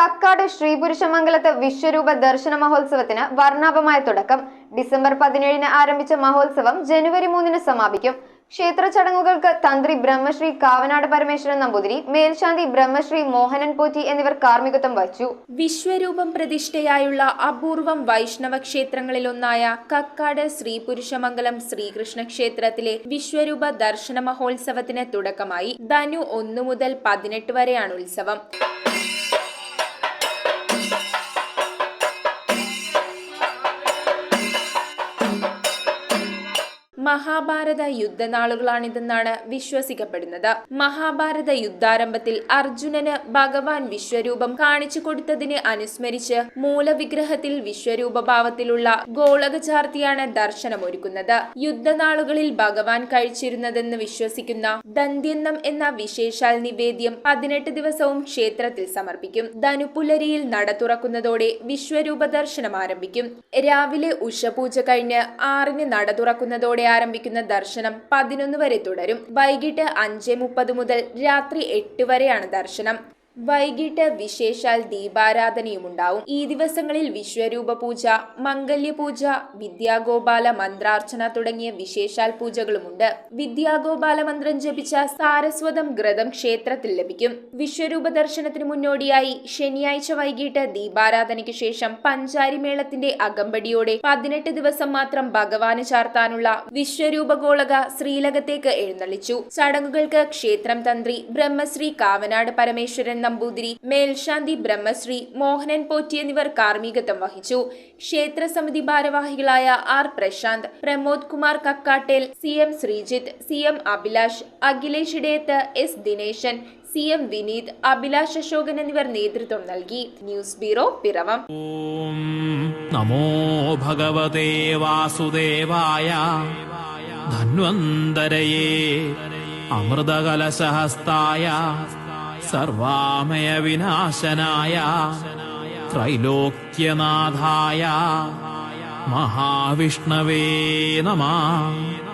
കക്കാട് ശ്രീപുരുഷമംഗലത്ത് വിശ്വരൂപ ദർശന മഹോത്സവത്തിന് വർണ്ണാഭമായ തുടക്കം. ഡിസംബർ 17-ന് ആരംഭിച്ച മഹോത്സവം ജനുവരി 3-ന് സമാപിക്കും. ക്ഷേത്ര ചടങ്ങുകൾക്ക് തന്ത്രി ബ്രഹ്മശ്രീ കാവനാട് പരമേശ്വരൻ നമ്പൂതിരി, മേൽശാന്തി ബ്രഹ്മശ്രീ മോഹനൻ പോറ്റി എന്നിവർ കാർമ്മികത്വം വഹിച്ചു. വിശ്വരൂപം പ്രതിഷ്ഠയായുള്ള അപൂർവം വൈഷ്ണവ ക്ഷേത്രങ്ങളിലൊന്നായ കക്കാട് ശ്രീപുരുഷമംഗലം ശ്രീകൃഷ്ണ ക്ഷേത്രത്തിലെ വിശ്വരൂപ ദർശന മഹോത്സവത്തിന് തുടക്കമായി. ധനു 1 മുതൽ 18 വരെയാണ് ഉത്സവം. മഹാഭാരത യുദ്ധനാളുകളാണിതെന്നാണ് വിശ്വസിക്കപ്പെടുന്നത്. മഹാഭാരത യുദ്ധാരംഭത്തിൽ അർജുനന് ഭഗവാൻ വിശ്വരൂപം കാണിച്ചു കൊടുത്തതിന് അനുസ്മരിച്ച് മൂലവിഗ്രഹത്തിൽ വിശ്വരൂപഭാവത്തിലുള്ള ഗോളക ചാർത്തിയാണ് ദർശനമൊരുക്കുന്നത്. യുദ്ധനാളുകളിൽ ഭഗവാൻ കഴിച്ചിരുന്നതെന്ന് വിശ്വസിക്കുന്ന ദന്ത്യന്നം എന്ന വിശേഷാൽ നിവേദ്യം 18 ദിവസവും ക്ഷേത്രത്തിൽ സമർപ്പിക്കും. ധനുപുലരിയിൽ നട തുറക്കുന്നതോടെ വിശ്വരൂപ ദർശനം ആരംഭിക്കും. രാവിലെ ഉഷപൂജ കഴിഞ്ഞ് 6-ന് നട തുറക്കുന്നതോടെ ആരംഭിക്കുന്ന ദർശനം 11 വരെ തുടരും. വൈകിട്ട് 5:30 മുതൽ രാത്രി 8 വരെയാണ് ദർശനം. വൈകിട്ട് വിശേഷാൽ ദീപാരാധനയുമുണ്ടാവും. ഈ ദിവസങ്ങളിൽ വിശ്വരൂപ പൂജ, മംഗല്യപൂജ, വിദ്യാഗോപാല മന്ത്രാർച്ചന തുടങ്ങിയ വിശേഷാൽ പൂജകളുമുണ്ട്. വിദ്യാഗോപാല മന്ത്രം ജപിച്ച സാരസ്വതം ഘൃതം ക്ഷേത്രത്തിൽ ലഭിക്കും. വിശ്വരൂപ ദർശനത്തിന് മുന്നോടിയായി ശനിയാഴ്ച വൈകിട്ട് ദീപാരാധനയ്ക്ക് ശേഷം പഞ്ചാരി മേളത്തിന്റെ അകമ്പടിയോടെ 18 ദിവസം മാത്രം ഭഗവാന് ചാർത്താനുള്ള വിശ്വരൂപ ഗോളക ശ്രീലകത്തേക്ക് എഴുന്നള്ളിച്ചു. ചടങ്ങുകൾക്ക് ക്ഷേത്രം തന്ത്രി ബ്രഹ്മശ്രീ കാവനാട് പരമേശ്വരൻ നമ്പൂതിരി, മേൽശാന്തി ബ്രഹ്മശ്രീ മോഹനൻ പോറ്റി എന്നിവർ കാർമ്മികത്വം വഹിച്ചു. ക്ഷേത്ര സമിതി ഭാരവാഹികളായ R Prasanth, Pramod Kumar Kakkattel, CM Sreejith, CM Abhilash, Akhilesh Idayath, S Dineshan, CM Vineeth, Abhilash Ashokan എന്നിവർ നേതൃത്വം നൽകി. News bureau, Piravom. ഓം നമോ ഭഗവതേ വാസുദേവായ ധന്വന്തരയേ അമൃതകലശഹസ്തായ സർവാമയ വിനാശനായ ത്രൈലോക്യനാഥായ മഹാവിഷ്ണവേ നമഃ.